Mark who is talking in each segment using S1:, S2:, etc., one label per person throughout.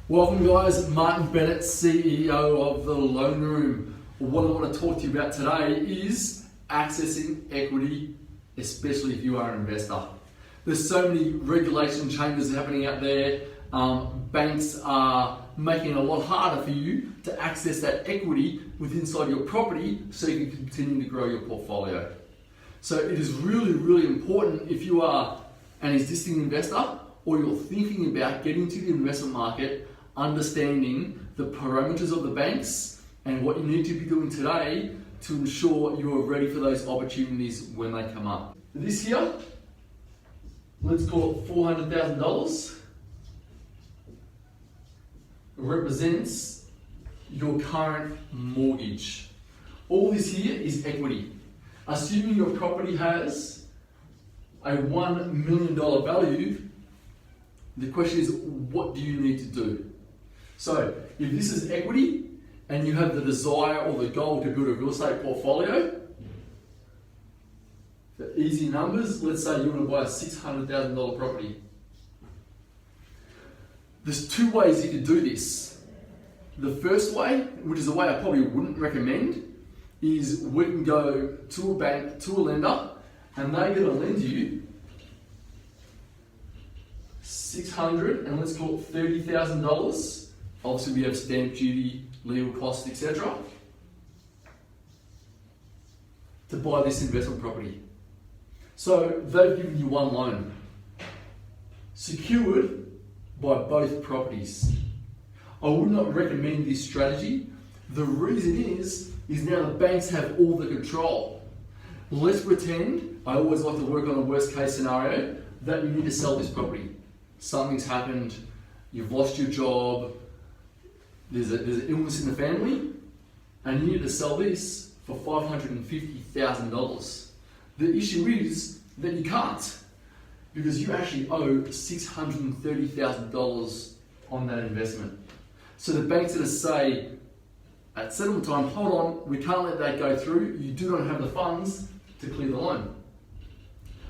S1: Welcome guys, Martin Bennett, CEO of The Loan Room. What I want to talk to you about today is accessing equity, especially if you are an investor. There's so many regulation changes happening out there. Banks are making it a lot harder for you to access that equity within inside your property so you can continue to grow your portfolio. So it is really important if you are an existing investor or you're thinking about getting into the investment market, understanding the parameters of the banks and what you need to be doing today to ensure you are ready for those opportunities when they come up. This here, let's call it $400,000, represents your current mortgage. All this here is equity. Assuming your property has a $1 million value, the question is, what do you need to do? So, if this is equity and you have the desire or the goal to build a real estate portfolio, for easy numbers, let's say you want to buy a $600,000 property. There's two ways you can do this. The first way, which is the way I probably wouldn't recommend, is we can go to a bank, to a lender, and they're going to lend you $600,000 and let's call it $30,000. Obviously we have stamp duty, legal costs, etc. to buy this investment property. So they've given you one loan, secured by both properties. I would not recommend this strategy. The reason is now the banks have all the control. Let's pretend, I always like to work on a worst case scenario, that you need to sell this property. Something's happened, you've lost your job, there's an illness in the family, and you need to sell this for $550,000. The issue is that you can't, because you actually owe $630,000 on that investment. So the bank's going to say, at settlement time, hold on, we can't let that go through, you do not have the funds to clear the loan.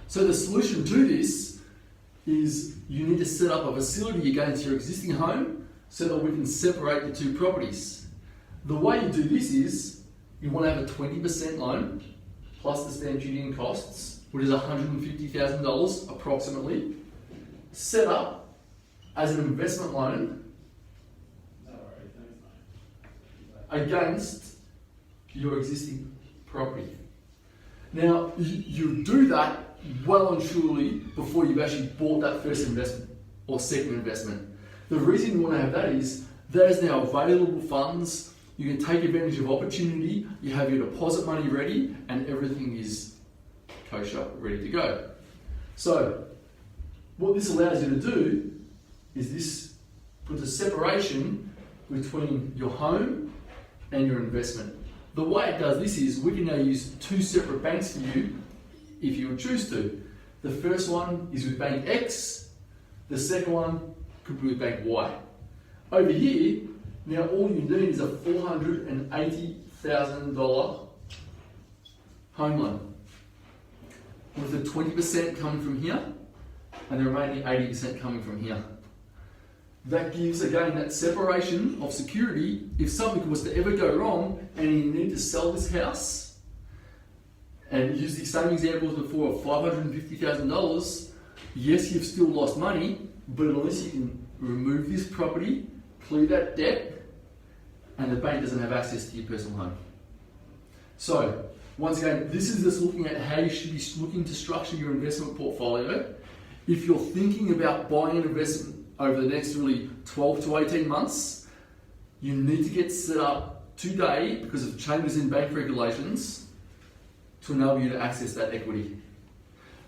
S1: So the solution to this is you need to set up a facility against your existing home so that we can separate the two properties. The way you do this is you want to have a 20% loan plus the stamp duty and costs, which is $150,000 approximately, set up as an investment loan against your existing property. Now, you do that well and truly before you've actually bought that first investment or second investment. The reason you want to have that is there's now available funds, you can take advantage of opportunity, you have your deposit money ready, and everything is kosher, ready to go. So, what this allows you to do is this puts a separation between your home and your investment. The way it does this is we can now use two separate banks for you if you would choose to. The first one is with Bank X, the second one could be with Bank Y. Over here, now all you need is a $480,000 home loan, with the 20% coming from here and the remaining 80% coming from here. That gives, again, that separation of security. If something was to ever go wrong and you need to sell this house, and use the same example as before of $550,000, yes, you've still lost money, but at least you can remove this property, clear that debt, and the bank doesn't have access to your personal home. So, once again, this is just looking at how you should be looking to structure your investment portfolio. If you're thinking about buying an investment over the next really 12 to 18 months, you need to get set up today because of changes in bank regulations to enable you to access that equity.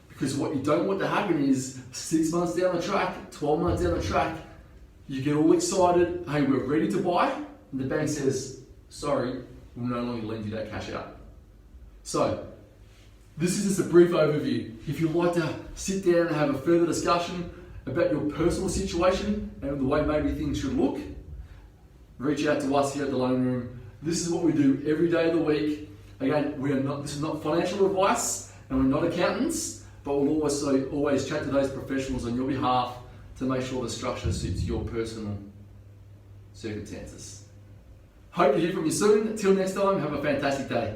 S1: Because what you don't want to happen is 6 months down the track, 12 months down the track, you get all excited, hey, we're ready to buy, and the bank says, sorry, we'll no longer lend you that cash out. So, this is just a brief overview. If you'd like to sit down and have a further discussion about your personal situation and the way maybe things should look, reach out to us here at The Loan Room. This is what we do every day of the week. Again, this is not financial advice and we're not accountants, but we'll always chat to those professionals on your behalf to make sure the structure suits your personal circumstances. Hope to hear from you soon. Till next time, have a fantastic day.